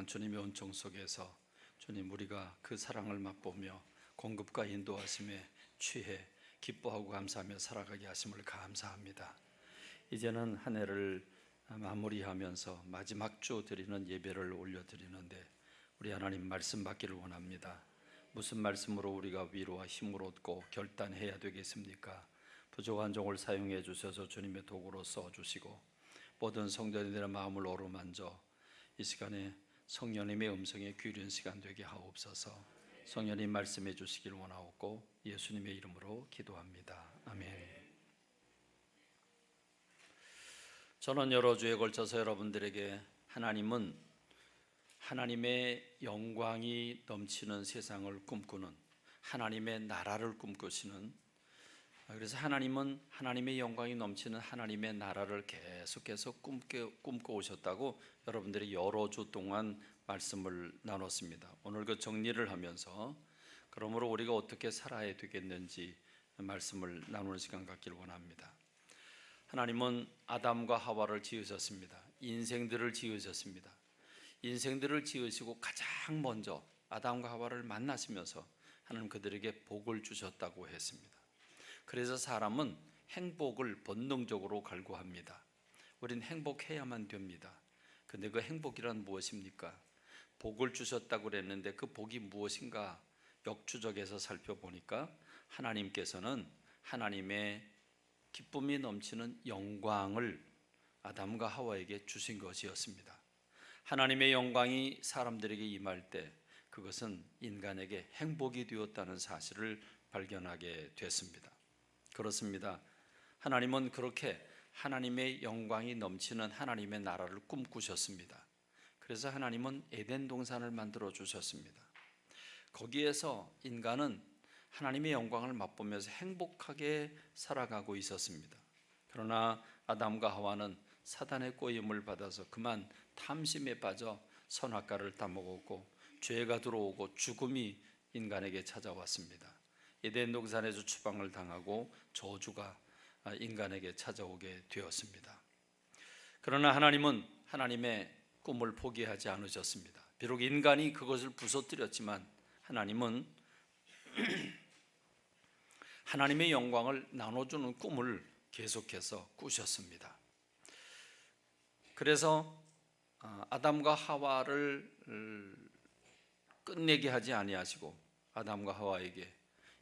동안 주님의 은총 속에서 주님 우리가 그 사랑을 맛보며 공급과 인도하심에 취해 기뻐하고 감사하며 살아가게 하심을 감사합니다. 이제는 한 해를 마무리하면서 마지막 주 드리는 예배를 올려드리는데 우리 하나님 말씀 받기를 원합니다. 무슨 말씀으로 우리가 위로와 힘을 얻고 결단해야 되겠습니까? 부족한 종을 사용해 주셔서 주님의 도구로 써주시고 모든 성도들의 마음을 어루만져 이 시간에 성령님의 음성에 귀른 시간 되게 하옵소서. 성령님 말씀해 주시길 원하옵고 예수님의 이름으로 기도합니다. 아멘. 저는 여러 주에 걸쳐서 여러분들에게 하나님은 하나님의 영광이 넘치는 세상을 꿈꾸는, 하나님의 나라를 꿈꾸시는, 그래서 하나님은 하나님의 영광이 넘치는 하나님의 나라를 계속해서 꿈꿔오셨다고 여러분들이 여러 주 동안 말씀을 나눴습니다. 오늘 그 정리를 하면서 그러므로 우리가 어떻게 살아야 되겠는지 말씀을 나누는 시간 갖기를 원합니다. 하나님은 아담과 하와를 지으셨습니다. 인생들을 지으셨습니다. 인생들을 지으시고 가장 먼저 아담과 하와를 만나시면서 하나님 그들에게 복을 주셨다고 했습니다. 그래서 사람은 행복을 본능적으로 갈구합니다. 우린 행복해야만 됩니다. 근데 그 행복이란 무엇입니까? 복을 주셨다고 그랬는데 그 복이 무엇인가 역추적해서 살펴보니까 하나님께서는 하나님의 기쁨이 넘치는 영광을 아담과 하와에게 주신 것이었습니다. 하나님의 영광이 사람들에게 임할 때 그것은 인간에게 행복이 되었다는 사실을 발견하게 됐습니다. 그렇습니다. 하나님은 그렇게 하나님의 영광이 넘치는 하나님의 나라를 꿈꾸셨습니다. 그래서 하나님은 에덴 동산을 만들어 주셨습니다. 거기에서 인간은 하나님의 영광을 맛보면서 행복하게 살아가고 있었습니다. 그러나 아담과 하와는 사단의 꼬임을 받아서 그만 탐심에 빠져 선악과를 따먹었고 죄가 들어오고 죽음이 인간에게 찾아왔습니다. 에덴 동산에서 추방을 당하고 저주가 인간에게 찾아오게 되었습니다. 그러나 하나님은 하나님의 꿈을 포기하지 않으셨습니다. 비록 인간이 그것을 부서뜨렸지만 하나님은 하나님의 영광을 나눠주는 꿈을 계속해서 꾸셨습니다. 그래서 아담과 하와를 끝내게 하지 아니하시고 아담과 하와에게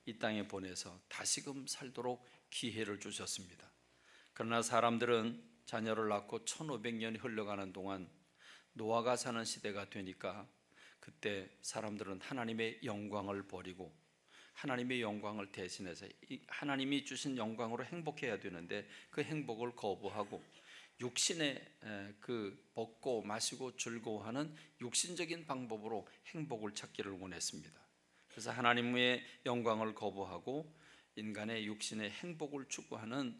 이 땅에 보내서 다시금 살도록 기회를 주셨습니다. 그러나 사람들은 자녀를 낳고 1500년이 흘러가는 동안 노아가 사는 시대가 되니까 그때 사람들은 하나님의 영광을 버리고 하나님의 영광을 대신해서 하나님이 주신 영광으로 행복해야 되는데 그 행복을 거부하고 육신의 그 먹고 마시고 즐거워하는 육신적인 방법으로 행복을 찾기를 원했습니다. 그래서 하나님의 영광을 거부하고 인간의 육신의 행복을 추구하는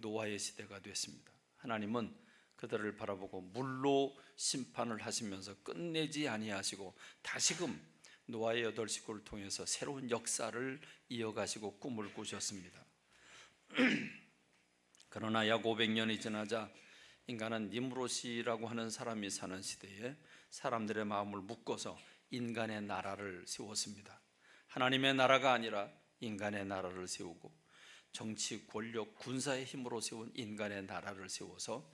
노아의 시대가 됐습니다. 하나님은 그들을 바라보고 물로 심판을 하시면서 끝내지 아니하시고 다시금 노아의 8 식구를 통해서 새로운 역사를 이어가시고 꿈을 꾸셨습니다. 그러나 약 500년이 지나자 인간은 니므롯이라고 하는 사람이 사는 시대에 사람들의 마음을 묶어서 인간의 나라를 세웠습니다. 하나님의 나라가 아니라 인간의 나라를 세우고 정치, 권력, 군사의 힘으로 세운 인간의 나라를 세워서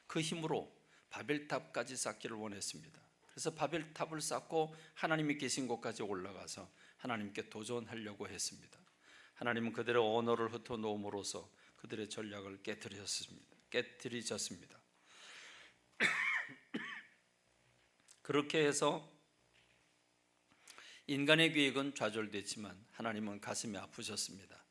그 힘으로 바벨탑까지 쌓기를 원했습니다. 그래서 바벨탑을 쌓고 하나님이 계신 곳까지 올라가서 하나님께 도전하려고 했습니다. 하나님은 그들의 언어를 흩어놓음으로써 그들의 전략을 깨뜨리셨습니다. 그렇게 해서 인간의 계획은 좌절됐지만 하나님은 가슴이 아프셨습니다.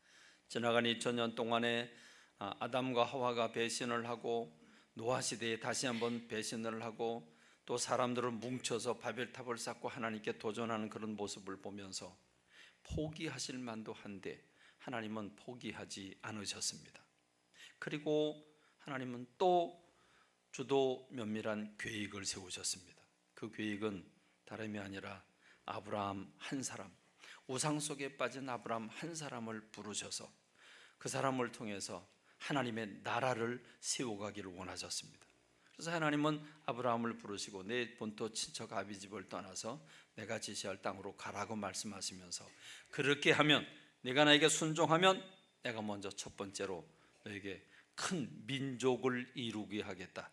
지나간 2000년 동안에 아담과 하와가 배신을 하고 노아 시대에 다시 한번 배신을 하고 또 사람들은 뭉쳐서 바벨탑을 쌓고 하나님께 도전하는 그런 모습을 보면서 포기하실 만도 한데 하나님은 포기하지 않으셨습니다. 그리고 하나님은 또 주도 면밀한 계획을 세우셨습니다. 그 계획은 다름이 아니라 아브라함 한 사람, 우상 속에 빠진 아브라함 한 사람을 부르셔서 그 사람을 통해서 하나님의 나라를 세워가기를 원하셨습니다. 그래서 하나님은 아브라함을 부르시고 내 본토 친척 아비집을 떠나서 내가 지시할 땅으로 가라고 말씀하시면서 그렇게 하면 네가 나에게 순종하면 내가 먼저 첫 번째로 너에게 큰 민족을 이루게 하겠다.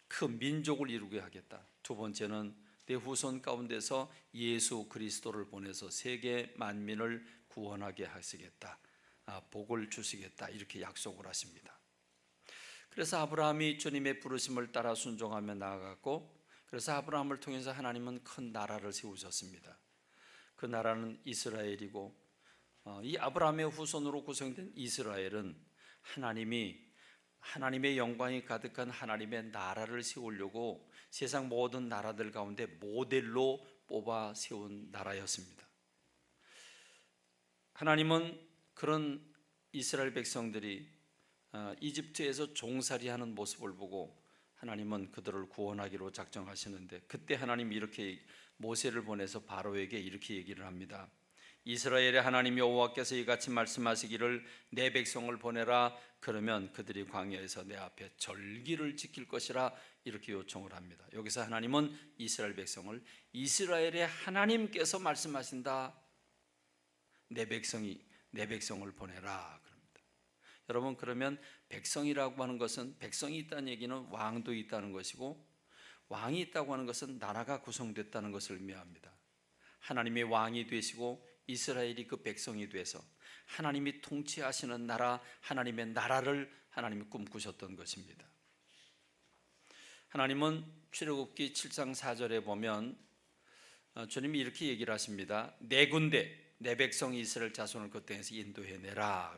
큰 민족을 이루게 하겠다. 두 번째는 내 후손 가운데서 예수 그리스도를 보내서 세계 만민을 구원하게 하시겠다. 복을 주시겠다. 이렇게 약속을 하십니다. 그래서 아브라함이 주님의 부르심을 따라 순종하며 나아갔고, 그래서 아브라함을 통해서 하나님은 큰 나라를 세우셨습니다. 그 나라는 이스라엘이고, 이 아브라함의 후손으로 구성된 이스라엘은 하나님의 영광이 가득한 하나님의 나라를 세우려고 세상 모든 나라들 가운데 모델로 뽑아 세운 나라였습니다. 하나님은 그런 이스라엘 백성들이 이집트에서 종살이하는 모습을 보고 하나님은 그들을 구원하기로 작정하시는데, 그때 하나님이 이렇게 모세를 보내서 바로에게 이렇게 얘기를 합니다. 이스라엘의 하나님 여호와께서 이같이 말씀하시기를 내 백성을 보내라. 그러면 그들이 광야에서 내 앞에 절기를 지킬 것이라. 이렇게 요청을 합니다. 여기서 하나님은 이스라엘 백성을 이스라엘의 하나님께서 말씀하신다. 내 백성을 보내라 그럽니다. 여러분, 그러면 백성이라고 하는 것은, 백성이 있다는 얘기는 왕도 있다는 것이고, 왕이 있다고 하는 것은 나라가 구성됐다는 것을 의미합니다. 하나님의 왕이 되시고 이스라엘이 그 백성이 돼서 하나님이 통치하시는 나라, 하나님의 나라를 하나님이 꿈꾸셨던 것입니다. 하나님은 출애굽기 7장 4절에 보면 주님이 이렇게 얘기를 하십니다. 내 군대, 내 백성 이스라엘 자손을 그 땅에서 인도해내라.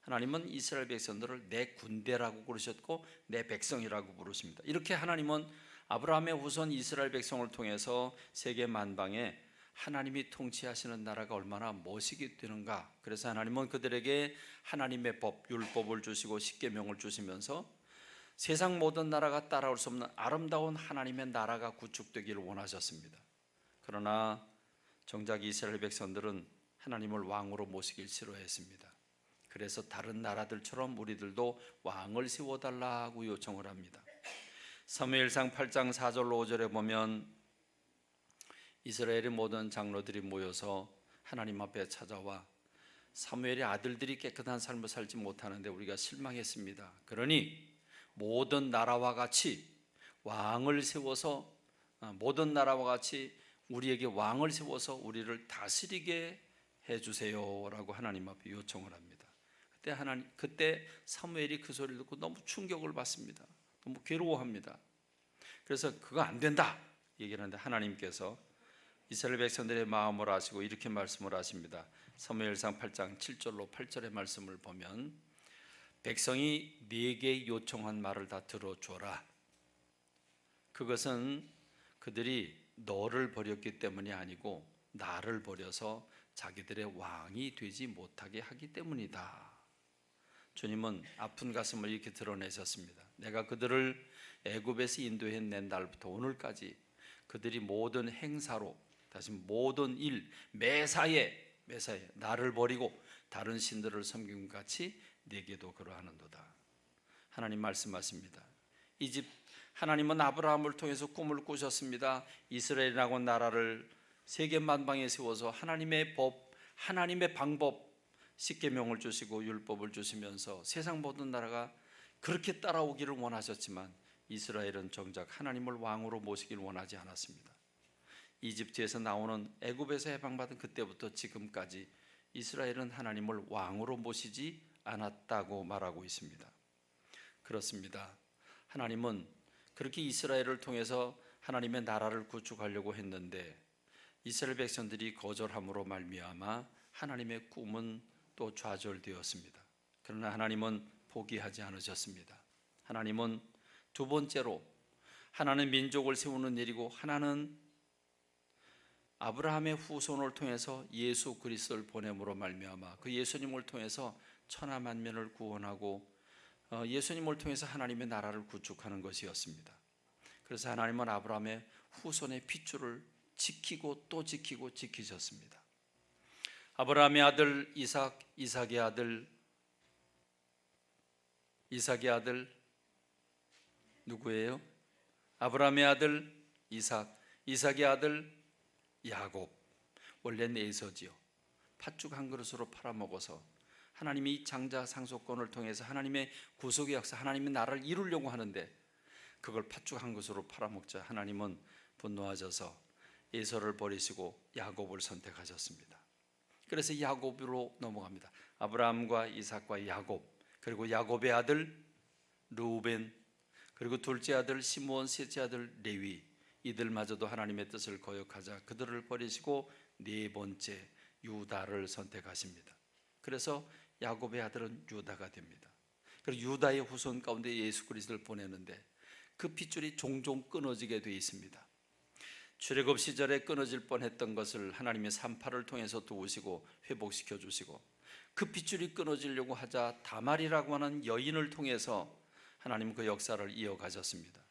하나님은 이스라엘 백성들을 내 군대라고 부르셨고 내 백성이라고 부르십니다. 이렇게 하나님은 아브라함의 후손 이스라엘 백성을 통해서 세계 만방에 하나님이 통치하시는 나라가 얼마나 멋있게 되는가. 그래서 하나님은 그들에게 하나님의 법, 율법을 주시고 십계명을 주시면서 세상 모든 나라가 따라올 수 없는 아름다운 하나님의 나라가 구축되기를 원하셨습니다. 그러나 정작 이스라엘 백성들은 하나님을 왕으로 모시길 싫어했습니다. 그래서 다른 나라들처럼 우리들도 왕을 세워달라고 요청을 합니다. 사무엘상 8장 4절로 5절에 보면 이스라엘의 모든 장로들이 모여서 하나님 앞에 찾아와 사무엘의 아들들이 깨끗한 삶을 살지 못하는데 우리가 실망했습니다. 그러니 모든 나라와 같이 왕을 세워서, 모든 나라와 같이 우리에게 왕을 세워서 우리를 다스리게 해주세요 라고 하나님 앞에 요청을 합니다. 그때 사무엘이 그 소리를 듣고 너무 충격을 받습니다. 너무 괴로워합니다. 그래서 그거 안 된다 얘기를 하는데 하나님께서 이스라엘 백성들의 마음을 아시고 이렇게 말씀을 하십니다. 사무엘상 8장 7절로 8절의 말씀을 보면 백성이 네게 요청한 말을 다 들어줘라. 그것은 그들이 너를 버렸기 때문이 아니고 나를 버려서 자기들의 왕이 되지 못하게 하기 때문이다. 주님은 아픈 가슴을 이렇게 드러내셨습니다. 내가 그들을 애굽에서 인도해낸 날부터 오늘까지 그들이 모든 행사로, 다시 모든 일, 매사에 나를 버리고 다른 신들을 섬김 같이 네게도 그러하는도다. 하나님 말씀하십니다. 하나님은 아브라함을 통해서 꿈을 꾸셨습니다. 이스라엘이라고 나라를 세계 만방에 세워서 하나님의 법, 하나님의 방법, 십계명을 주시고 율법을 주시면서 세상 모든 나라가 그렇게 따라오기를 원하셨지만 이스라엘은 정작 하나님을 왕으로 모시길 원하지 않았습니다. 이집트에서 나오는, 애굽에서 해방받은 그때부터 지금까지 이스라엘은 하나님을 왕으로 모시지 않았다고 말하고 있습니다. 그렇습니다. 하나님은 그렇게 이스라엘을 통해서 하나님의 나라를 구축하려고 했는데 이스라엘 백성들이 거절함으로 말미암아 하나님의 꿈은 또 좌절되었습니다. 그러나 하나님은 포기하지 않으셨습니다. 하나님은 두 번째로 하나는 민족을 세우는 일이고 하나는 아브라함의 후손을 통해서 예수 그리스도를 보냄으로 말미암아 그 예수님을 통해서 천하 만민을 구원하고 예수님을 통해서 하나님의 나라를 구축하는 것이었습니다. 그래서 하나님은 아브라함의 후손의 핏줄을 지키고 또 지키고 지키셨습니다. 아브라함의 아들 이삭, 이삭의 아들 누구예요? 아브라함의 아들 이삭, 이삭의 아들 야곱. 원래는 에서지요. 팥죽 한 그릇으로 팔아먹어서 하나님이 이 장자 상속권을 통해서 하나님의 구속의 역사, 하나님의 나라를 이루려고 하는데 그걸 팥죽 한 그릇으로 팔아먹자 하나님은 분노하셔서 에서를 버리시고 야곱을 선택하셨습니다. 그래서 야곱으로 넘어갑니다. 아브라함과 이삭과 야곱, 그리고 야곱의 아들 르우벤, 그리고 둘째 아들 시므온, 셋째 아들 레위, 이들마저도 하나님의 뜻을 거역하자 그들을 버리시고 네 번째 유다를 선택하십니다. 그래서 야곱의 아들은 유다가 됩니다. 그리고 유다의 후손 가운데 예수 그리스도를 보내는데 그 핏줄이 종종 끊어지게 되어 있습니다. 출애굽 시절에 끊어질 뻔했던 것을 하나님의 산파를 통해서 도우시고 회복시켜 주시고, 그 핏줄이 끊어지려고 하자 다말이라고 하는 여인을 통해서 하나님 그 역사를 이어가셨습니다.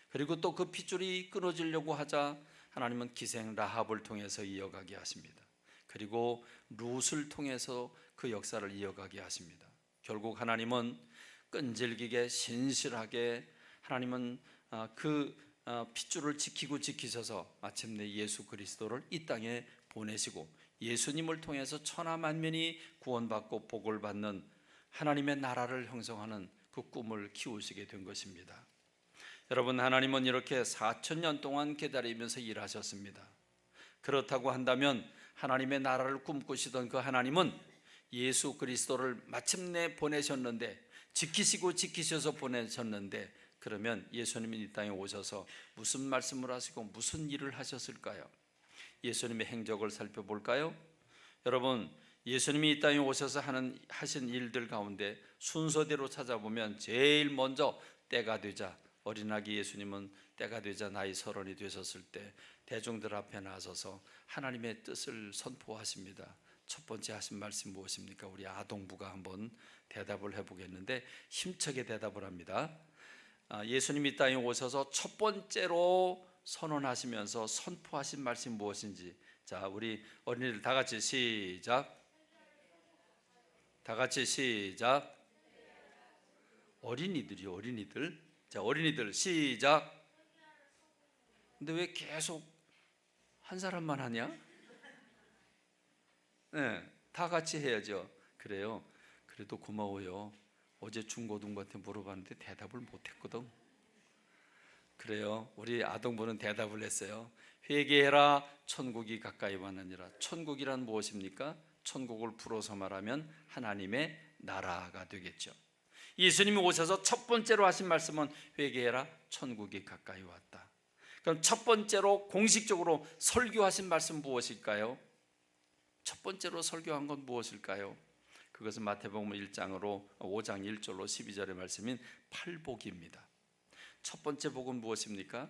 그리고 또 그 핏줄이 끊어지려고 하자 하나님은 기생 라합을 통해서 이어가게 하십니다. 그리고 룻을 통해서 그 역사를 이어가게 하십니다. 결국 하나님은 끈질기게 신실하게 하나님은 그 핏줄을 지키고 지키셔서 마침내 예수 그리스도를 이 땅에 보내시고 예수님을 통해서 천하 만민이 구원받고 복을 받는 하나님의 나라를 형성하는 그 꿈을 키우시게 된 것입니다. 여러분, 하나님은 이렇게 4,000년 동안 기다리면서 일하셨습니다. 그렇다고 한다면 하나님의 나라를 꿈꾸시던 그 하나님은 예수 그리스도를 마침내 보내셨는데, 지키시고 지키셔서 보내셨는데, 그러면 예수님이 이 땅에 오셔서 무슨 말씀을 하시고 무슨 일을 하셨을까요? 예수님의 행적을 살펴볼까요? 여러분, 예수님이 이 땅에 오셔서 하신 일들 가운데 순서대로 찾아보면 제일 먼저 때가 되자, 어린아기 예수님은 때가 되자 나이 30이 되셨을 때 대중들 앞에 나서서 하나님의 뜻을 선포하십니다. 첫 번째 하신 말씀이 무엇입니까? 우리 아동부가 한번 대답을 해보겠는데 힘차게 대답을 합니다. 예수님이 이 땅에 오셔서 첫 번째로 선언하시면서 선포하신 말씀이 무엇인지, 자, 우리 어린이들 다 같이 시작. 다 같이 시작. 어린이들이요, 어린이들. 자, 어린이들 시작. 근데 왜 계속 한 사람만 하냐? 네, 다 같이 해야죠. 그래요. 그래도 고마워요. 어제 중고등부한테 물어봤는데 대답을 못했거든. 그래요. 우리 아동부는 대답을 했어요. 회개해라, 천국이 가까이 왔느니라. 천국이란 무엇입니까? 천국을 풀어서 말하면 하나님의 나라가 되겠죠. 예수님이 오셔서 첫 번째로 하신 말씀은 회개해라, 천국이 가까이 왔다. 그럼 첫 번째로 공식적으로 설교하신 말씀 무엇일까요? 첫 번째로 설교한 건 무엇일까요? 그것은 마태복음 1장으로 5장 1절로 12절의 말씀인 팔복입니다. 첫 번째 복은 무엇입니까?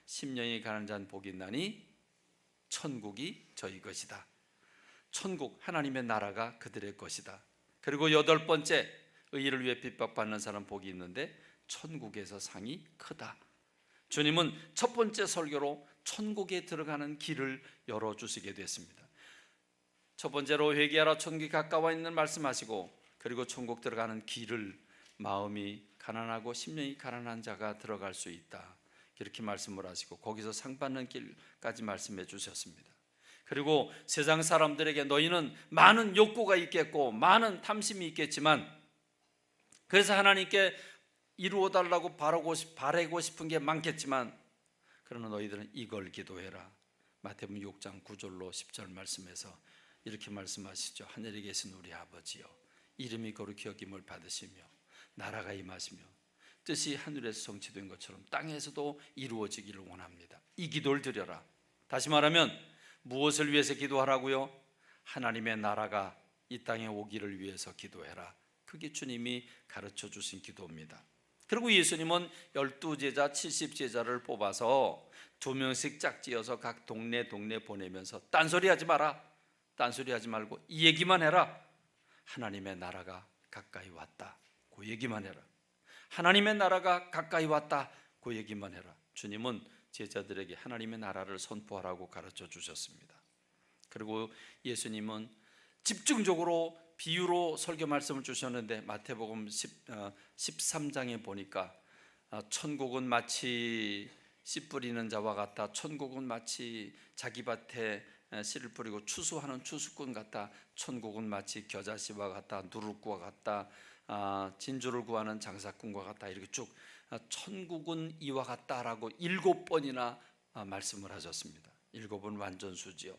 심령이 가난한 복이 있나니 천국이 저희 것이다. 천국, 하나님의 나라가 그들의 것이다. 그리고 8번째, 의를 위해 핍박받는 사람 복이 있는데 천국에서 상이 크다. 주님은 첫 번째 설교로 천국에 들어가는 길을 열어주시게 됐습니다. 첫 번째로 회개하라, 천국이 가까워 있는 말씀하시고, 그리고 천국 들어가는 길을 마음이 가난하고 심령이 가난한 자가 들어갈 수 있다, 이렇게 말씀을 하시고 거기서 상 받는 길까지 말씀해 주셨습니다. 그리고 세상 사람들에게 너희는 많은 욕구가 있겠고 많은 탐심이 있겠지만, 그래서 하나님께 이루어 달라고 바라고 싶은 게 많겠지만, 그러나 너희들은 이걸 기도해라. 마태복음 6장 9절로 10절 말씀에서 이렇게 말씀하시죠. 하늘에 계신 우리 아버지여, 이름이 거룩히 여김을 받으시며 나라가 임하시며 뜻이 하늘에서 성취된 것처럼 땅에서도 이루어지기를 원합니다. 이 기도를 드려라. 다시 말하면 무엇을 위해서 기도하라고요? 하나님의 나라가 이 땅에 오기를 위해서 기도해라. 그게 주님이 가르쳐 주신 기도입니다. 그리고 예수님은 12제자 70제자를 뽑아서 2명씩 짝지어서 각 동네 보내면서 딴소리 하지 마라, 딴소리 하지 말고 이 얘기만 해라. 하나님의 나라가 가까이 왔다, 그 얘기만 해라. 하나님의 나라가 가까이 왔다, 그 얘기만 해라. 주님은 제자들에게 하나님의 나라를 선포하라고 가르쳐 주셨습니다. 그리고 예수님은 집중적으로 비유로 설교 말씀을 주셨는데 마태복음 13장에 보니까 천국은 마치 씨 뿌리는 자와 같다. 천국은 마치 자기 밭에 씨를 뿌리고 추수하는 추수꾼 같다. 천국은 마치 겨자씨와 같다. 누룩과 같다. 진주를 구하는 장사꾼과 같다. 이렇게 쭉 천국은 이와 같다라고 7번이나 말씀을 하셨습니다. 7번 완전수지요.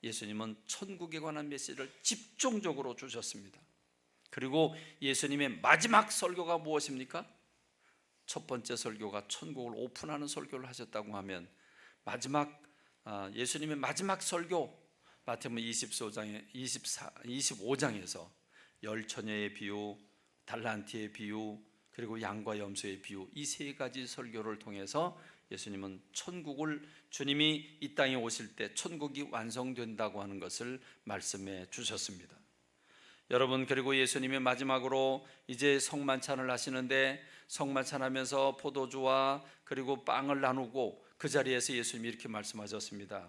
예수님은 천국에 관한 메시지를 집중적으로 주셨습니다. 그리고 예수님의 마지막 설교가 무엇입니까? 첫 번째 설교가 천국을 오픈하는 설교를 하셨다고 하면 예수님의 마지막 설교 마태복음 25장에서 열 처녀의 비유, 달란트의 비유, 그리고 양과 염소의 비유, 이 세 가지 설교를 통해서 예수님은 주님이 이 땅에 오실 때 천국이 완성된다고 하는 것을 말씀해 주셨습니다. 여러분, 그리고 예수님이 마지막으로 이제 성만찬을 하시는데, 성만찬하면서 포도주와 그리고 빵을 나누고 그 자리에서 예수님이 이렇게 말씀하셨습니다.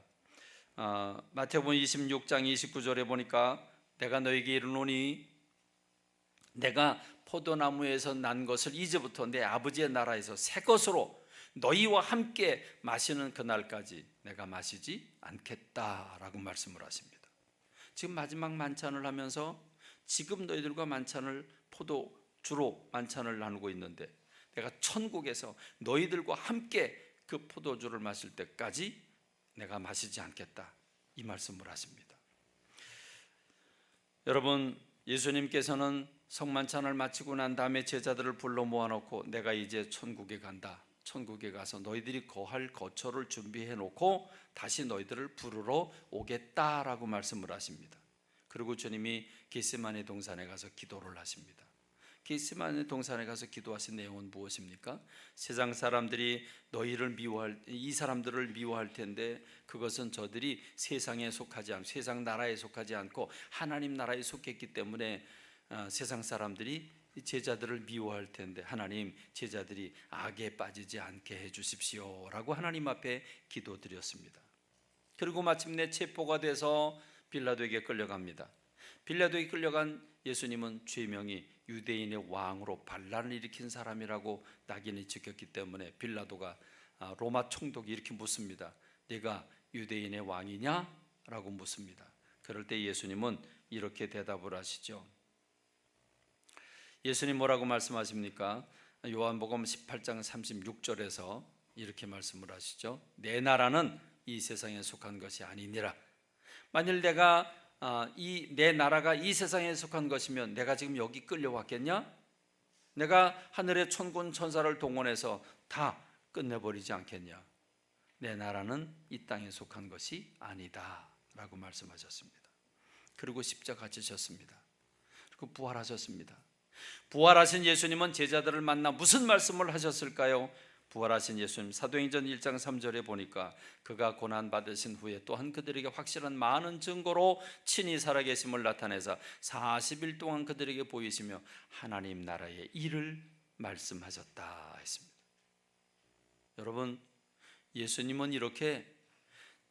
마태복음 26장 29절에 보니까 내가 너에게 이르노니 내가 포도나무에서 난 것을 이제부터 내 아버지의 나라에서 새 것으로 너희와 함께 마시는 그날까지 내가 마시지 않겠다라고 말씀을 하십니다. 지금 마지막 만찬을 하면서 지금 너희들과 포도주로 만찬을 나누고 있는데 내가 천국에서 너희들과 함께 그 포도주를 마실 때까지 내가 마시지 않겠다, 이 말씀을 하십니다. 여러분, 예수님께서는 성만찬을 마치고 난 다음에 제자들을 불러 모아놓고 내가 이제 천국에 간다, 천국에 가서 너희들이 거할 거처를 준비해 놓고 다시 너희들을 부르러 오겠다라고 말씀을 하십니다. 그리고 주님이 겟세마네 동산에 가서 기도를 하십니다. 겟세마네 동산에 가서 기도하신 내용은 무엇입니까? 세상 사람들이 이 사람들을 미워할 텐데 그것은 저들이 세상에 속하지 않고 세상 나라에 속하지 않고 하나님 나라에 속했기 때문에 세상 사람들이 제자들을 미워할 텐데 하나님, 제자들이 악에 빠지지 않게 해주십시오 라고 하나님 앞에 기도드렸습니다. 그리고 마침내 체포가 돼서 빌라도에게 끌려갑니다. 빌라도에게 끌려간 예수님은 죄명이 유대인의 왕으로 반란을 일으킨 사람이라고 낙인이 찍혔기 때문에 빌라도가 로마 총독이 이렇게 묻습니다. 네가 유대인의 왕이냐? 라고 묻습니다. 그럴 때 예수님은 이렇게 대답을 하시죠. 예수님 뭐라고 말씀하십니까? 요한복음 18장 36절에서 이렇게 말씀을 하시죠. 내 나라는 이 세상에 속한 것이 아니니라. 만일 내 나라가 이 세상에 속한 것이면 내가 지금 여기 끌려왔겠냐? 내가 하늘의 천군 천사를 동원해서 다 끝내버리지 않겠냐? 내 나라는 이 땅에 속한 것이 아니다 라고 말씀하셨습니다. 그리고 십자가 지셨습니다. 그리고 부활하셨습니다. 부활하신 예수님은 제자들을 만나 무슨 말씀을 하셨을까요? 부활하신 예수님, 사도행전 1장 3절에 보니까 그가 고난받으신 후에 또한 그들에게 확실한 많은 증거로 친히 살아계심을 나타내서 40일 동안 그들에게 보이시며 하나님 나라의 일을 말씀하셨다 했습니다. 여러분, 예수님은 이렇게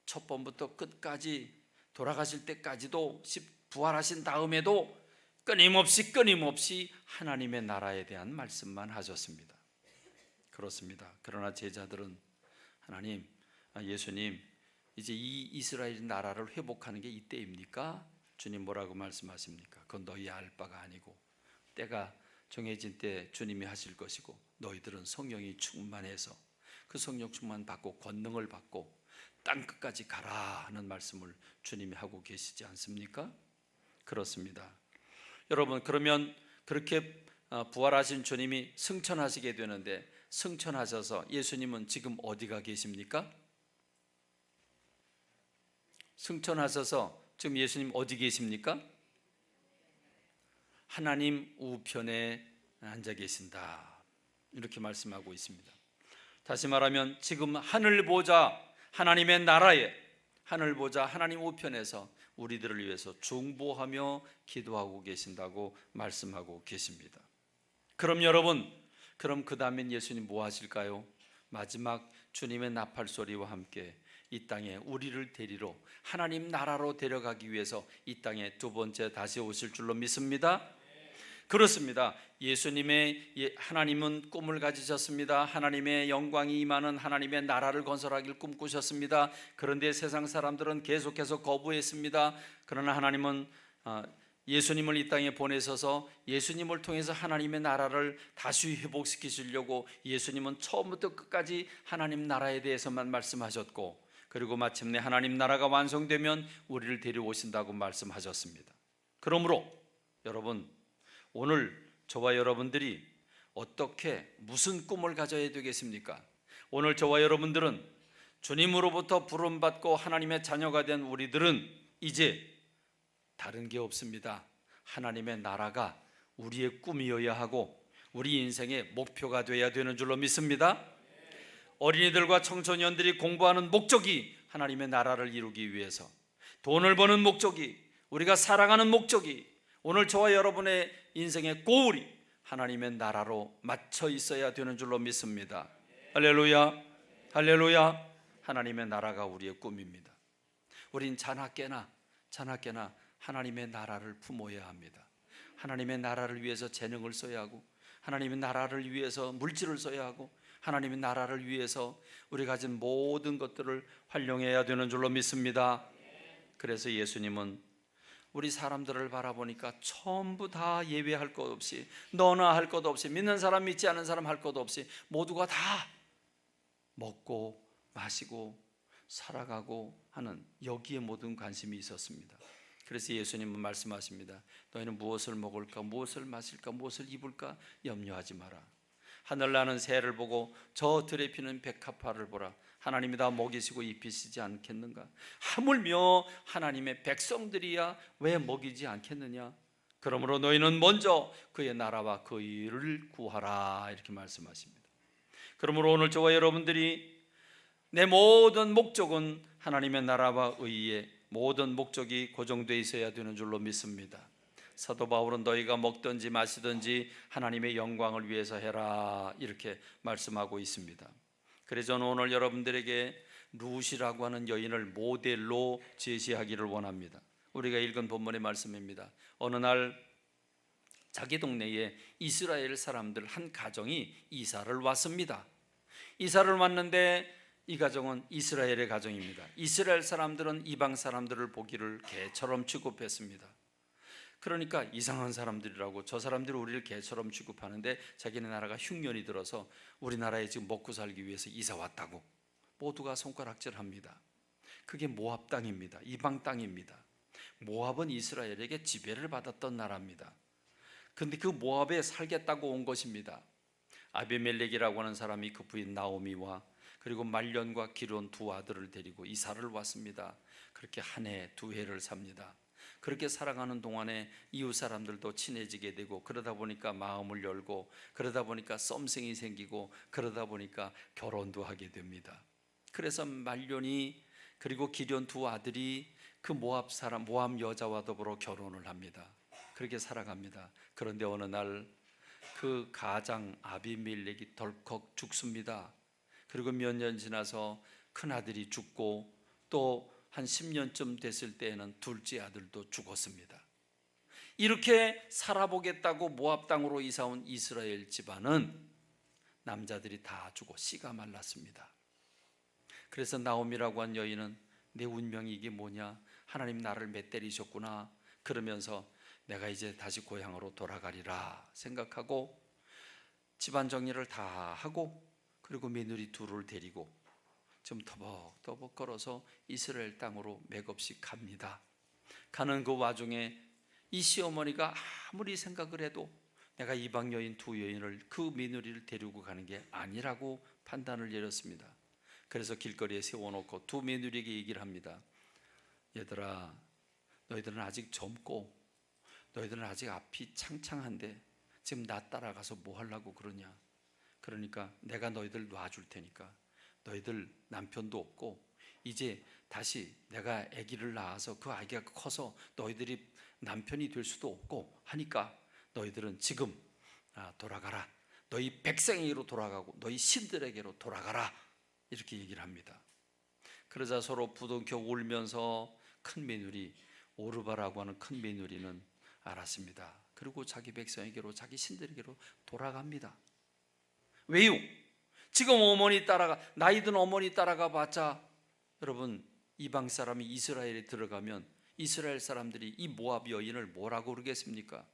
첫 번부터 끝까지 돌아가실 때까지도 부활하신 다음에도 끊임없이 하나님의 나라에 대한 말씀만 하셨습니다. 그렇습니다. 그러나 제자들은 하나님, 예수님, 이제 이 이스라엘 나라를 회복하는 게 이때입니까? 주님 뭐라고 말씀하십니까? 그건 너희 알 바가 아니고 때가 정해진 때 주님이 하실 것이고 너희들은 성령이 충만해서 그 성령 충만 받고 권능을 받고 땅끝까지 가라 하는 말씀을 주님이 하고 계시지 않습니까? 그렇습니다. 여러분, 그러면 그렇게 부활하신 주님이 승천하시게 되는데 승천하셔서 예수님은 지금 어디가 계십니까? 승천하셔서 지금 예수님 어디 계십니까? 하나님 우편에 앉아 계신다, 이렇게 말씀하고 있습니다. 다시 말하면 지금 하늘 보좌 하나님의 나라에 하늘 보좌 하나님 우편에서 우리들을 위해서 중보하며 기도하고 계신다고 말씀하고 계십니다. 그럼 여러분, 그 다음엔 예수님 뭐 하실까요? 마지막 주님의 나팔 소리와 함께 이 땅에 우리를 데리러 하나님 나라로 데려가기 위해서 이 땅에 두 번째 다시 오실 줄로 믿습니다. 그렇습니다. 예수님의 하나님은 꿈을 가지셨습니다. 하나님의 영광이 임하는 하나님의 나라를 건설하길 꿈꾸셨습니다. 그런데 세상 사람들은 계속해서 거부했습니다. 그러나 하나님은 예수님을 이 땅에 보내셔서 예수님을 통해서 하나님의 나라를 다시 회복시키시려고 예수님은 처음부터 끝까지 하나님 나라에 대해서만 말씀하셨고, 그리고 마침내 하나님 나라가 완성되면 우리를 데려오신다고 말씀하셨습니다. 그러므로 여러분, 오늘 저와 여러분들이 어떻게 무슨 꿈을 가져야 되겠습니까? 오늘 저와 여러분들은 주님으로부터 부름받고 하나님의 자녀가 된 우리들은 이제 다른 게 없습니다. 하나님의 나라가 우리의 꿈이어야 하고 우리 인생의 목표가 되어야 되는 줄로 믿습니다. 어린이들과 청소년들이 공부하는 목적이 하나님의 나라를 이루기 위해서, 돈을 버는 목적이, 우리가 살아가는 목적이, 오늘 저와 여러분의 인생의 고울이 하나님의 나라로 맞춰 있어야 되는 줄로 믿습니다. 할렐루야, 할렐루야. 하나님의 나라가 우리의 꿈입니다. 우린 자나깨나 하나님의 나라를 품어야 합니다. 하나님의 나라를 위해서 재능을 써야 하고, 하나님의 나라를 위해서 물질을 써야 하고, 하나님의 나라를 위해서 우리 가진 모든 것들을 활용해야 되는 줄로 믿습니다. 그래서 예수님은 우리 사람들을 바라보니까 전부 다 예외할 것 없이, 너나 할 것 없이, 믿는 사람 믿지 않은 사람 할 것 없이 모두가 다 먹고 마시고 살아가고 하는 여기에 모든 관심이 있었습니다. 그래서 예수님은 말씀하십니다. 너희는 무엇을 먹을까, 무엇을 마실까, 무엇을 입을까 염려하지 마라. 하늘나는 새를 보고 저 들에 피는 백합화를 보라. 하나님이 다 먹이시고 입히시지 않겠는가? 하물며 하나님의 백성들이야 왜 먹이지 않겠느냐? 그러므로 너희는 먼저 그의 나라와 그 의를 구하라, 이렇게 말씀하십니다. 그러므로 오늘 저와 여러분들이 내 모든 목적은 하나님의 나라와 의의 모든 목적이 고정되어 있어야 되는 줄로 믿습니다. 사도 바울은 너희가 먹든지 마시든지 하나님의 영광을 위해서 해라, 이렇게 말씀하고 있습니다. 그래서 저는 오늘 여러분들에게 룻이라고 하는 여인을 모델로 제시하기를 원합니다. 우리가 읽은 본문의 말씀입니다. 어느 날 자기 동네에 이스라엘 사람들 한 가정이 이사를 왔습니다. 이사를 왔는데 이 가정은 이스라엘의 가정입니다. 이스라엘 사람들은 이방 사람들을 보기를 개처럼 취급했습니다. 그러니까 이상한 사람들이라고, 저 사람들이 우리를 개처럼 취급하는데 자기네 나라가 흉년이 들어서 우리나라에 지금 먹고 살기 위해서 이사 왔다고 모두가 손가락질합니다. 그게 모압 땅입니다. 이방 땅입니다. 모압은 이스라엘에게 지배를 받았던 나라입니다. 그런데 그 모압에 살겠다고 온 것입니다. 아비멜렉이라고 하는 사람이 그 부인 나오미와 그리고 말년과 기론 두 아들을 데리고 이사를 왔습니다. 그렇게 한 해, 두 해를 삽니다. 그렇게 살아가는 동안에 이웃 사람들도 친해지게 되고, 그러다 보니까 마음을 열고, 그러다 보니까 썸씽이 생기고, 그러다 보니까 결혼도 하게 됩니다. 그래서 말년이 그리고 기련 두 아들이 그 모압 여자와 더불어 결혼을 합니다. 그렇게 살아갑니다. 그런데 어느 날 그 가장 아비멜렉이 덜컥 죽습니다. 그리고 몇 년 지나서 큰 아들이 죽고 또 한 10년쯤 됐을 때에는 둘째 아들도 죽었습니다. 이렇게 살아보겠다고 모압 땅으로 이사 온 이스라엘 집안은 남자들이 다 죽어 씨가 말랐습니다. 그래서 나오미라고 한 여인은 내 운명이 이게 뭐냐, 하나님 나를 맷때리셨구나 그러면서 내가 이제 다시 고향으로 돌아가리라 생각하고 집안 정리를 다 하고, 그리고 며느리 둘을 데리고 좀 터벅터벅 걸어서 이스라엘 땅으로 맥없이 갑니다. 가는 그 와중에 이 시어머니가 아무리 생각을 해도 내가 이방 여인 두 여인을, 그 며느리를 데리고 가는 게 아니라고 판단을 내렸습니다. 그래서 길거리에 세워놓고 두 며느리에게 얘기를 합니다. 얘들아, 너희들은 아직 젊고 너희들은 아직 앞이 창창한데 지금 나 따라가서 뭐 하려고 그러냐? 그러니까 내가 너희들 놔줄 테니까 너희들 남편도 없고 이제 다시 내가 아기를 낳아서 그 아기가 커서 너희들이 남편이 될 수도 없고 하니까 너희들은 지금 돌아가라. 너희 백성에게로 돌아가고 너희 신들에게로 돌아가라. 이렇게 얘기를 합니다. 그러자 서로 부둥켜 울면서 큰 며느리 오르바라고 하는 큰 며느리는 알았습니다. 그리고 자기 백성에게로, 자기 신들에게로 돌아갑니다. 왜요? 지금 어머니 따라가, 나이든 어머니 따라가 봤자 여러분, 이방 사람이 이스라엘에 들어가면 이스라엘 사람들이 이 모압 여인을 뭐라고 그러겠습니까?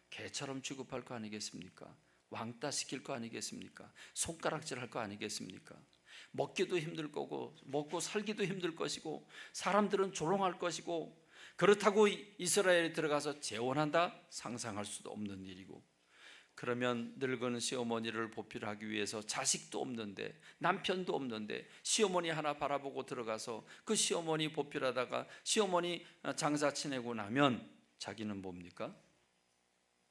개처럼 취급할 거 아니겠습니까? 왕따 시킬 거 아니겠습니까? 손가락질 할 거 아니겠습니까? 먹기도 힘들 거고 먹고 살기도 힘들 것이고 사람들은 조롱할 것이고, 그렇다고 이스라엘에 들어가서 재혼한다? 상상할 수도 없는 일이고, 그러면 늙은 시어머니를 보필하기 위해서 자식도 없는데 남편도 없는데 시어머니 하나 바라보고 들어가서 그 시어머니 보필하다가 시어머니 장사 지내고 나면 자기는 뭡니까?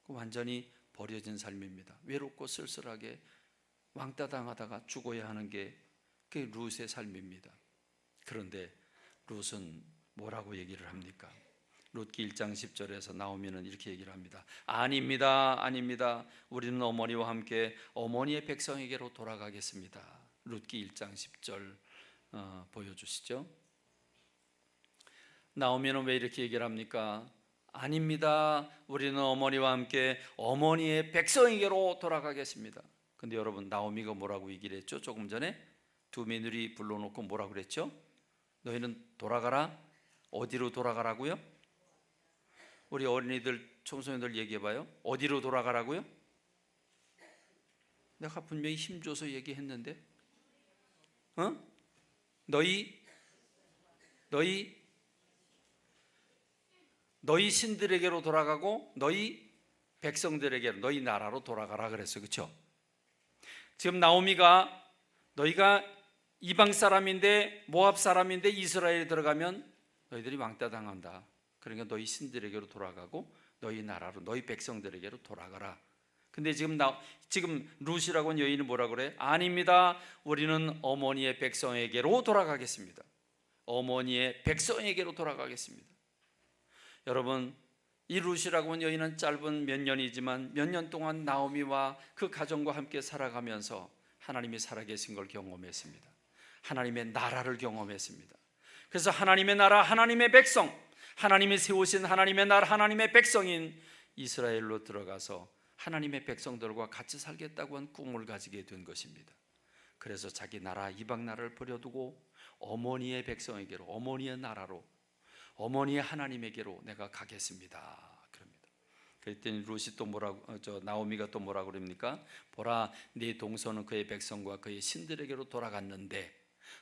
완전히 버려진 삶입니다. 외롭고 쓸쓸하게 왕따 당하다가 죽어야 하는 게 그게 룻의 삶입니다. 그런데 룻은 뭐라고 얘기를 합니까? 룻기 1장 10절에서 나오면은 이렇게 얘기를 합니다. 아닙니다, 아닙니다. 우리는 어머니와 함께 어머니의 백성에게로 돌아가겠습니다. 룻기 1장 10절 보여주시죠. 나오면은 왜 이렇게 얘기를 합니까? 아닙니다. 우리는 어머니와 함께 어머니의 백성에게로 돌아가겠습니다. 근데 여러분, 나오미가 뭐라고 얘기를 했죠? 조금 전에 두 며느리 불러놓고 뭐라고 그랬죠? 너희는 돌아가라. 어디로 돌아가라고요? 우리 어린이들, 청소년들 얘기해봐요. 어디로 돌아가라고요? 내가 분명히 힘줘서 얘기했는데, 너희 신들에게로 돌아가고 너희 백성들에게로, 너희 나라로 돌아가라 그랬어. 그렇죠? 지금 나오미가 너희가 이방 사람인데 모압 사람인데 이스라엘에 들어가면 너희들이 왕따 당한다. 그러니까 너희 신들에게로 돌아가고 너희 나라로, 너희 백성들에게로 돌아가라. 근데 지금 룻이라고 하는 여인은 뭐라 그래? 아닙니다. 우리는 어머니의 백성에게로 돌아가겠습니다. 어머니의 백성에게로 돌아가겠습니다. 여러분, 이 룻이라고 하는 여인은 짧은 몇 년이지만 몇 년 동안 나오미와 그 가정과 함께 살아가면서 하나님이 살아계신 걸 경험했습니다. 하나님의 나라를 경험했습니다. 그래서 하나님의 나라, 하나님의 백성, 하나님이 세우신 하나님의 나라, 하나님의 백성인 이스라엘로 들어가서 하나님의 백성들과 같이 살겠다고 한 꿈을 가지게 된 것입니다. 그래서 자기 나라, 이방 나라를 버려두고 어머니의 백성에게로, 어머니의 나라로, 어머니의 하나님에게로 내가 가겠습니다. 그럽니다. 그랬더니 룻이 또 나오미가 또 뭐라고 그럽니까? 보라, 네 동서는 그의 백성과 그의 신들에게로 돌아갔는데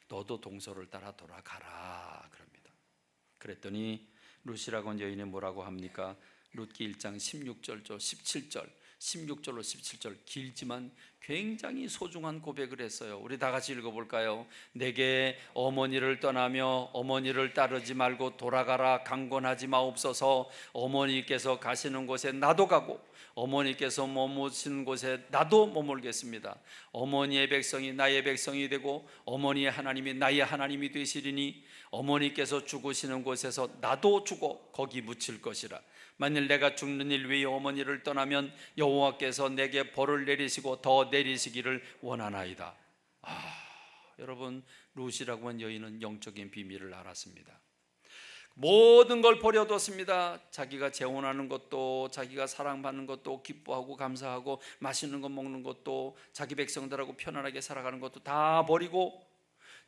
너도 동서를 따라 돌아가라. 그럽니다. 그랬더니 룻이라고 하는 여인이 뭐라고 합니까? 룻기 1장 16절, 17절, 16절로 17절 길지만 굉장히 소중한 고백을 했어요. 우리 다 같이 읽어볼까요? 내게 어머니를 떠나며 어머니를 따르지 말고 돌아가라 강권하지 마옵소서. 어머니께서 가시는 곳에 나도 가고 어머니께서 머무시는 곳에 나도 머물겠습니다. 어머니의 백성이 나의 백성이 되고 어머니의 하나님이 나의 하나님이 되시리니 어머니께서 죽으시는 곳에서 나도 죽어 거기 묻힐 것이라. 만일 내가 죽는 일 위에 어머니를 떠나면 여호와께서 내게 벌을 내리시고 더 내리시기를 원하나이다. 여러분, 룻이라고 하는 여인은 영적인 비밀을 알았습니다. 모든 걸 버려뒀습니다. 자기가 재혼하는 것도, 자기가 사랑받는 것도, 기뻐하고 감사하고 맛있는 거 먹는 것도, 자기 백성들하고 편안하게 살아가는 것도 다 버리고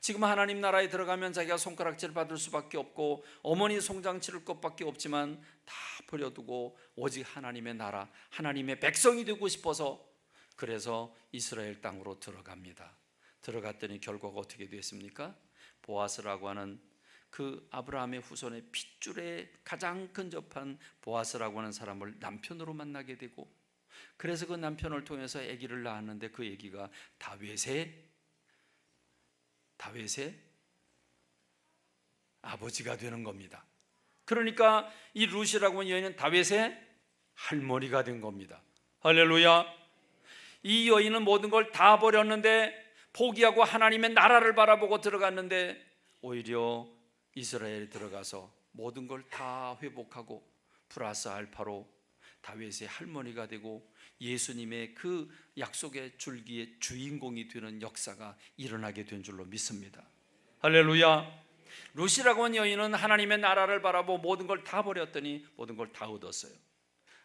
지금 하나님 나라에 들어가면 자기가 손가락질 받을 수밖에 없고 어머니 송장 치를 것밖에 없지만 다 버려두고 오직 하나님의 나라, 하나님의 백성이 되고 싶어서 그래서 이스라엘 땅으로 들어갑니다. 들어갔더니 결과가 어떻게 됐습니까? 보아스라고 하는 그 아브라함의 후손의 핏줄에 가장 근접한 보아스라고 하는 사람을 남편으로 만나게 되고, 그래서 그 남편을 통해서 아기를 낳았는데 그 아기가 다윗의 아버지가 되는 겁니다. 그러니까 이 룻이라고 하는 여인은 다윗의 할머니가 된 겁니다. 할렐루야. 이 여인은 모든 걸 다 버렸는데, 포기하고 하나님의 나라를 바라보고 들어갔는데 오히려 이스라엘에 들어가서 모든 걸 다 회복하고 플러스 알파로 다윗의 할머니가 되고 예수님의 그 약속의 줄기의 주인공이 되는 역사가 일어나게 된 줄로 믿습니다. 할렐루야. 룻이라고 하는 여인은 하나님의 나라를 바라보고 모든 걸 다 버렸더니 모든 걸 다 얻었어요.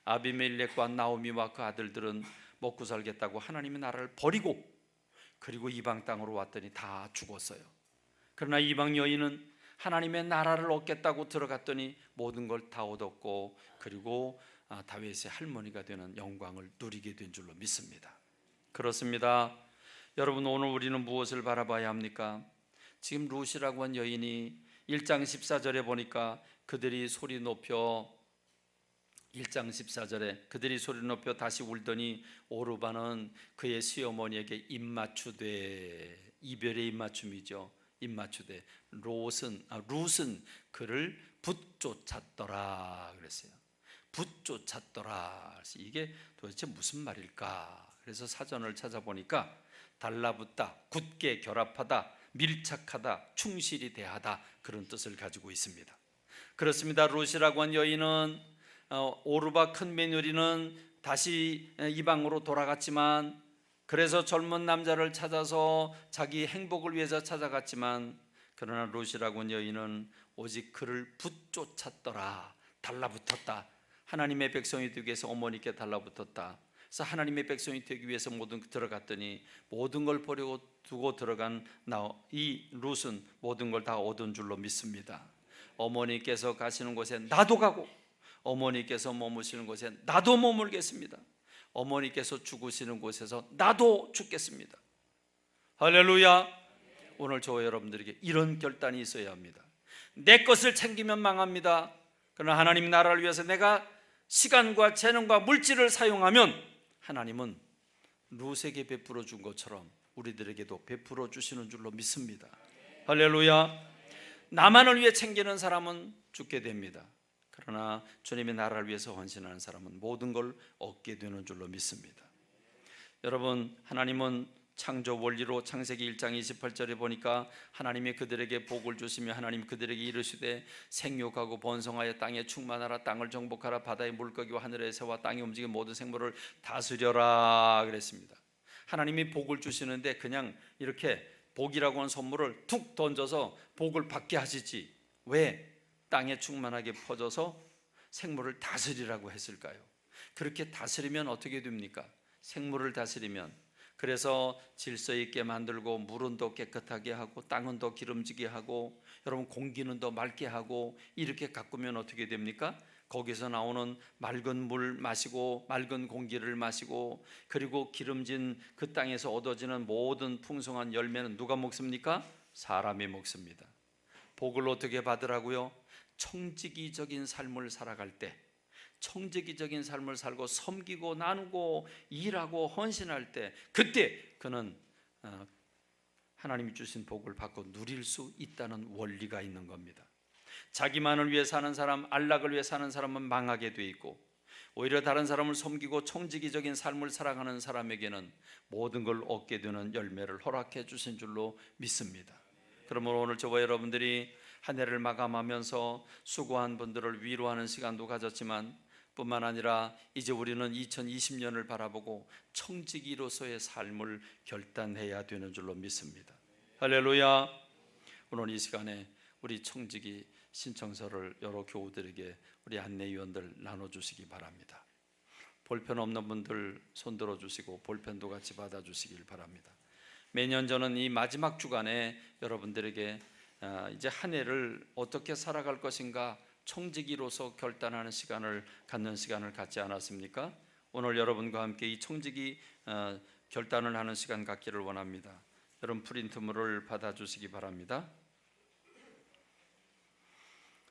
아비멜렉과 나오미와 그 아들들은 먹고 살겠다고 하나님의 나라를 버리고 그리고 이방 땅으로 왔더니 다 죽었어요. 그러나 이방 여인은 하나님의 나라를 얻겠다고 들어갔더니 모든 걸 다 얻었고 그리고 다윗의 할머니가 되는 영광을 누리게 된 줄로 믿습니다. 그렇습니다. 여러분, 오늘 우리는 무엇을 바라봐야 합니까? 지금 룻이라고 한 여인이 1장 14절에 보니까 그들이 소리 높여 1장 14절에 그들이 소리 높여 다시 울더니 오르바는 그의 시어머니에게 입맞추되, 이별의 입맞춤이죠. 입맞추되 룻은 그를 붙쫓았더라 그랬어요. 붙쫓았더라. 그래서 이게 도대체 무슨 말일까? 그래서 사전을 찾아보니까 달라붙다, 굳게 결합하다, 밀착하다, 충실히 대하다, 그런 뜻을 가지고 있습니다. 그렇습니다. 룻이라고 한 여인은 오르바 큰 며느리는 다시 이방으로 돌아갔지만, 그래서 젊은 남자를 찾아서 자기 행복을 위해서 찾아갔지만, 그러나 룻이라고 한 여인은 오직 그를 붙쫓았더라. 달라붙었다. 하나님의 백성이 되기 위해서 어머니께 달라붙었다. 그래서 하나님의 백성이 되기 위해서 들어갔더니 모든 걸 버리고 두고 들어간 이 룻은 모든 걸 다 얻은 줄로 믿습니다. 어머니께서 가시는 곳에 나도 가고, 어머니께서 머무시는 곳에 나도 머물겠습니다. 어머니께서 죽으시는 곳에서 나도 죽겠습니다. 할렐루야. 오늘 저와 여러분들에게 이런 결단이 있어야 합니다. 내 것을 챙기면 망합니다. 그러나 하나님 나라를 위해서 내가 시간과 재능과 물질을 사용하면 하나님은 룻에게 베풀어 준 것처럼 우리들에게도 베풀어 주시는 줄로 믿습니다. 할렐루야. 나만을 위해 챙기는 사람은 죽게 됩니다. 그러나 주님의 나라를 위해서 헌신하는 사람은 모든 걸 얻게 되는 줄로 믿습니다. 여러분, 하나님은 창조 원리로 창세기 1장 28절에 보니까 하나님이 그들에게 복을 주시며 하나님 그들에게 이르시되 생육하고 번성하여 땅에 충만하라, 땅을 정복하라, 바다의 물고기와 하늘의 새와 땅에 움직이는 모든 생물을 다스려라 그랬습니다. 하나님이 복을 주시는데 그냥 이렇게 복이라고 하는 선물을 툭 던져서 복을 받게 하시지 왜 땅에 충만하게 퍼져서 생물을 다스리라고 했을까요? 그렇게 다스리면 어떻게 됩니까? 생물을 다스리면, 그래서 질서 있게 만들고 물은 더 깨끗하게 하고 땅은 더 기름지게 하고 여러분 공기는 더 맑게 하고, 이렇게 가꾸면 어떻게 됩니까? 거기서 나오는 맑은 물 마시고 맑은 공기를 마시고 그리고 기름진 그 땅에서 얻어지는 모든 풍성한 열매는 누가 먹습니까? 사람이 먹습니다. 복을 어떻게 받으라고요? 청지기적인 삶을 살아갈 때, 청지기적인 삶을 살고 섬기고 나누고 일하고 헌신할 때, 그때 그는 하나님이 주신 복을 받고 누릴 수 있다는 원리가 있는 겁니다. 자기만을 위해 사는 사람, 안락을 위해 사는 사람은 망하게 돼 있고, 오히려 다른 사람을 섬기고 청지기적인 삶을 살아가는 사람에게는 모든 걸 얻게 되는 열매를 허락해 주신 줄로 믿습니다. 그러므로 오늘 저와 여러분들이 한 해를 마감하면서 수고한 분들을 위로하는 시간도 가졌지만, 뿐만 아니라 이제 우리는 2020년을 바라보고 청지기로서의 삶을 결단해야 되는 줄로 믿습니다. 할렐루야. 오늘 이 시간에 우리 청지기 신청서를 여러 교우들에게 우리 안내위원들 나눠주시기 바랍니다. 볼펜 없는 분들 손 들어주시고 볼펜도 같이 받아주시길 바랍니다. 매년 저는 이 마지막 주간에 여러분들에게 이제 한 해를 어떻게 살아갈 것인가 청지기로서 결단하는 시간을 갖는 시간을 갖지 않았습니까? 오늘 여러분과 함께 이 청지기 결단을 하는 시간 갖기를 원합니다. 여러분 프린트물을 받아주시기 바랍니다.